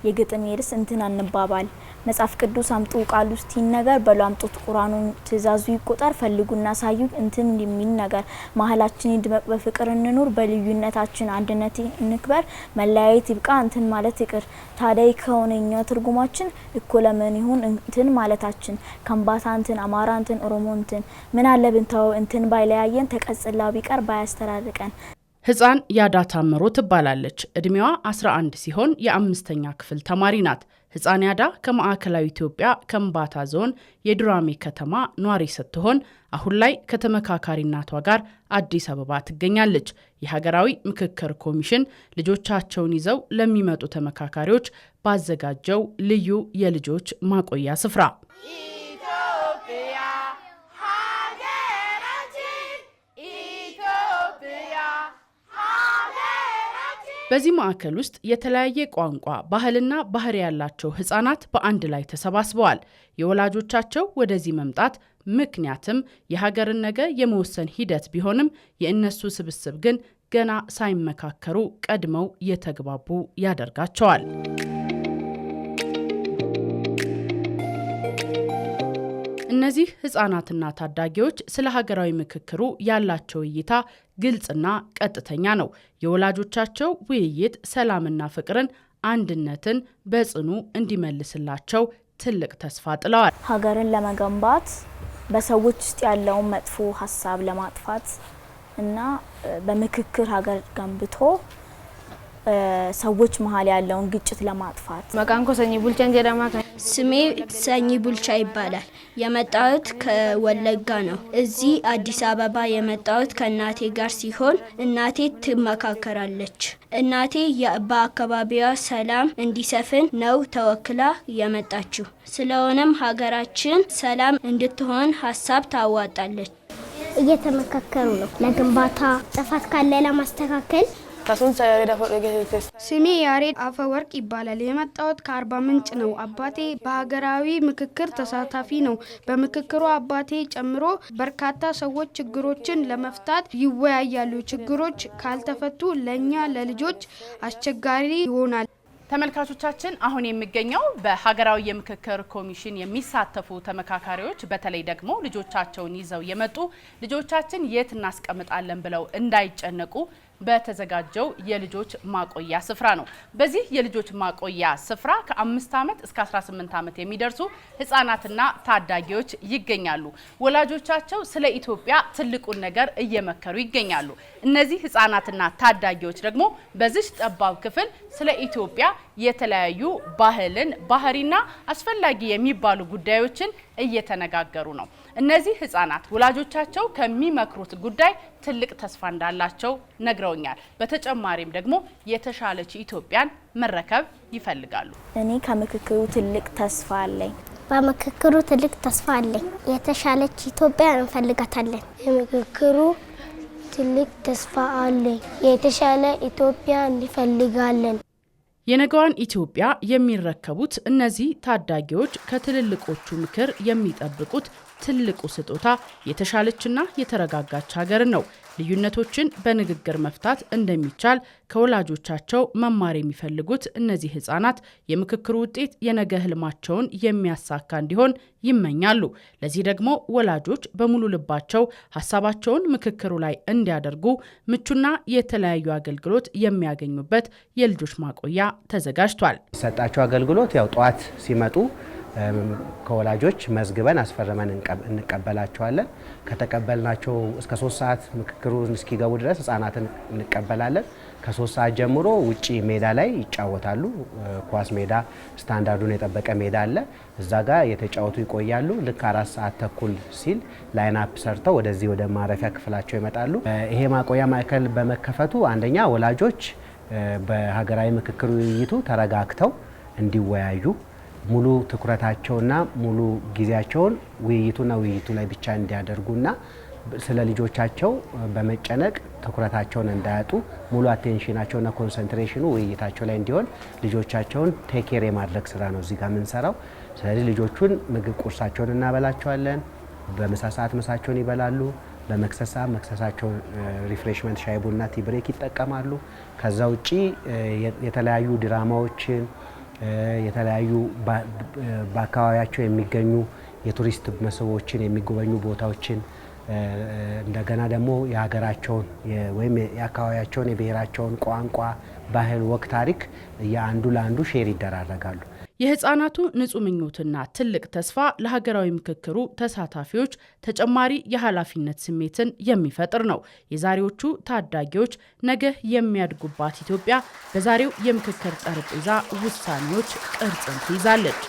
የግጥም ርዕስ እንትን አንባባል መጽሐፍ ቅዱስ አምጡ ቃል ውስጥ ይነገር በሉ አምጡት ቁርአኑን ትእዛዙ ይቆጠር ፈልጉና ሳዩ እንትን የሚል ነገር መሐላችን ይድመቅ በፍቅር እንኑር በልዩነታችን አንድነት እንክበር መለያየት ይብቃ እንትን ማለት ይቅር ታዲያ ከሆነኛ ትርጉማችን እኮ ለምን ይሁን እንትን ማለታችን ከምባታ እንትን አማራ እንትን ኦሮሞ እንትን ምን አለብንታው እንትን ባይለያየን ተቀጽላ ቢቀር ባያስተራርቀን ህፃን ያዳ ታምሮ ትባላለች። እድሜዋ 11 ሲሆን የ5ኛ ክፍል ተማሪ ናት። ህፃን ያዳ ከማዕከላዊ ኢትዮጵያ ከምባታ ዞን የዱራሜ ከተማ ኗሪ ስትሆን አሁን ላይ ከተመካካሪ እናቷ ጋር አዲስ አበባ ትገኛለች። የሀገራዊ ምክክር ኮሚሽን ልጆቻቸውን ይዘው ለሚመጡ ተመካካሪዎች ባዘጋጀው ልዩ የልጆች ማቆያ ስፍራ በዚህ ማዕከል ውስጥ የተለያየ ቋንቋ ባህልና ባህሪ ያላቸው ህፃናት በአንድ ላይ ተሰባስበዋል። የወላጆቻቸው ወደዚህ መምጣት ምክንያትም የሀገርን ነገ የመወሰን ሂደት ቢሆንም የእነሱ ስብስብ ግን ገና ሳይመካከሩ ቀድመው የተግባቡ ያደርጋቸዋል። እነዚህ ህፃናትና ታዳጊዎች ስለ ሀገራዊ ምክክሩ ያላቸው እይታ ግልጽና ቀጥተኛ ነው። የወላጆቻቸው ውይይት ሰላምና ፍቅርን፣ አንድነትን በጽኑ እንዲመልስላቸው ትልቅ ተስፋ ጥለዋል። ሀገርን ለመገንባት በሰዎች ውስጥ ያለውን መጥፎ ሀሳብ ለማጥፋት እና በምክክር ሀገር ገንብቶ ሰዎች መሃል ያለውን ግጭት ለማጥፋት መቃንኮ ሰኚ ቡልቻን ጀዳማ ስሜ ሰኚ ቡልቻ ይባላል። የመጣሁት ከወለጋ ነው። እዚህ አዲስ አበባ የመጣሁት ከእናቴ ጋር ሲሆን እናቴ ትመካከራለች። እናቴ በአካባቢዋ ሰላም እንዲሰፍን ነው ተወክላ የመጣችው። ስለሆነም ሀገራችን ሰላም እንድትሆን ሀሳብ ታዋጣለች። እየተመካከሩ ነው ለግንባታ ጥፋት ካለ ለማስተካከል። ስሜ ያሬድ አፈወርቅ ይባላል። የመጣሁት ከአርባ ምንጭ ነው። አባቴ በሀገራዊ ምክክር ተሳታፊ ነው። በምክክሩ አባቴ ጨምሮ በርካታ ሰዎች ችግሮችን ለመፍታት ይወያያሉ። ችግሮች ካልተፈቱ ለኛ ለልጆች አስቸጋሪ ይሆናል። ተመልካቾቻችን አሁን የሚገኘው በሀገራዊ የምክክር ኮሚሽን የሚሳተፉ ተመካካሪዎች በተለይ ደግሞ ልጆቻቸውን ይዘው የመጡ ልጆቻችን የት እናስቀምጣለን ብለው እንዳይጨነቁ በተዘጋጀው የልጆች ማቆያ ስፍራ ነው። በዚህ የልጆች ማቆያ ስፍራ ከ5 ዓመት እስከ 18 ዓመት የሚደርሱ ህፃናትና ታዳጊዎች ይገኛሉ። ወላጆቻቸው ስለ ኢትዮጵያ ትልቁን ነገር እየመከሩ ይገኛሉ። እነዚህ ህፃናትና ታዳጊዎች ደግሞ በዚህ ጠባብ ክፍል ስለ ኢትዮጵያ የተለያዩ ባህልን፣ ባህሪና አስፈላጊ የሚባሉ ጉዳዮችን እየተነጋገሩ ነው። እነዚህ ህፃናት ወላጆቻቸው ከሚመክሩት ጉዳይ ትልቅ ተስፋ እንዳላቸው ነግረውኛል። በተጨማሪም ደግሞ የተሻለች ኢትዮጵያን መረከብ ይፈልጋሉ። እኔ ከምክክሩ ትልቅ ተስፋ አለኝ። በምክክሩ ትልቅ ተስፋ አለኝ። የተሻለች ኢትዮጵያ እንፈልጋታለን። የምክክሩ ትልቅ ተስፋ አለኝ። የተሻለ ኢትዮጵያ እንፈልጋለን። የነገዋን ኢትዮጵያ የሚረከቡት እነዚህ ታዳጊዎች ከትልልቆቹ ምክር የሚጠብቁት ትልቁ ስጦታ የተሻለችና የተረጋጋች ሀገር ነው። ልዩነቶችን በንግግር መፍታት እንደሚቻል ከወላጆቻቸው መማር የሚፈልጉት እነዚህ ህፃናት የምክክሩ ውጤት የነገ ህልማቸውን የሚያሳካ እንዲሆን ይመኛሉ። ለዚህ ደግሞ ወላጆች በሙሉ ልባቸው ሀሳባቸውን ምክክሩ ላይ እንዲያደርጉ ምቹና የተለያዩ አገልግሎት የሚያገኙበት የልጆች ማቆያ ተዘጋጅቷል። ሰጣቸው አገልግሎት ያው ጧት ሲመጡ ከወላጆች መዝግበን አስፈርመን እንቀበላቸዋለን። ከተቀበልናቸው እስከ 3 ሰዓት ምክክሩን እስኪገቡ ድረስ ህፃናትን እንቀበላለን። ከ3 ሰዓት ጀምሮ ውጪ ሜዳ ላይ ይጫወታሉ። ኳስ ሜዳ ስታንዳርዱን የጠበቀ ሜዳ አለ። እዛ ጋር የተጫወቱ ይቆያሉ። ልክ 4 ሰዓት ተኩል ሲል ላይን አፕ ሰርተው ወደዚህ ወደ ማረፊያ ክፍላቸው ይመጣሉ። ይሄ ማቆያ ማዕከል በመከፈቱ አንደኛ ወላጆች በሀገራዊ ምክክር ውይይቱ ተረጋግተው እንዲወያዩ ሙሉ ትኩረታቸውና ሙሉ ጊዜያቸውን ውይይቱ ላይ ብቻ እንዲያደርጉና ስለ ልጆቻቸው በመጨነቅ ትኩረታቸውን እንዳያጡ ሙሉ አቴንሽናቸውና ኮንሰንትሬሽኑ ውይይታቸው ላይ እንዲሆን ልጆቻቸውን ቴክ ኬር የማድረግ ስራ ነው እዚህ ጋር የምንሰራው። ስለዚህ ልጆቹን ምግብ ቁርሳቸውን እናበላቸዋለን። በምሳ ሰዓት ምሳቸውን ይበላሉ። በመክሰሳ መክሰሳቸው ሪፍሬሽመንት ሻይ ቡና ቲ ብሬክ ይጠቀማሉ። ከዛ ውጪ የተለያዩ ድራማዎችን የተለያዩ በአካባቢያቸው የሚገኙ የቱሪስት መስህቦችን የሚጎበኙ ቦታዎችን እንደገና ደግሞ የሀገራቸውን ወይም የአካባቢያቸውን የብሔራቸውን ቋንቋ፣ ባህል፣ ወግ፣ ታሪክ የአንዱ ለአንዱ ሼር ይደራረጋሉ። የህፃናቱ ንጹህ ምኞትና ትልቅ ተስፋ ለሀገራዊ ምክክሩ ተሳታፊዎች ተጨማሪ የኃላፊነት ስሜትን የሚፈጥር ነው። የዛሬዎቹ ታዳጊዎች ነገ የሚያድጉባት ኢትዮጵያ በዛሬው የምክክር ጠረጴዛ ውሳኔዎች ቅርጽን ትይዛለች።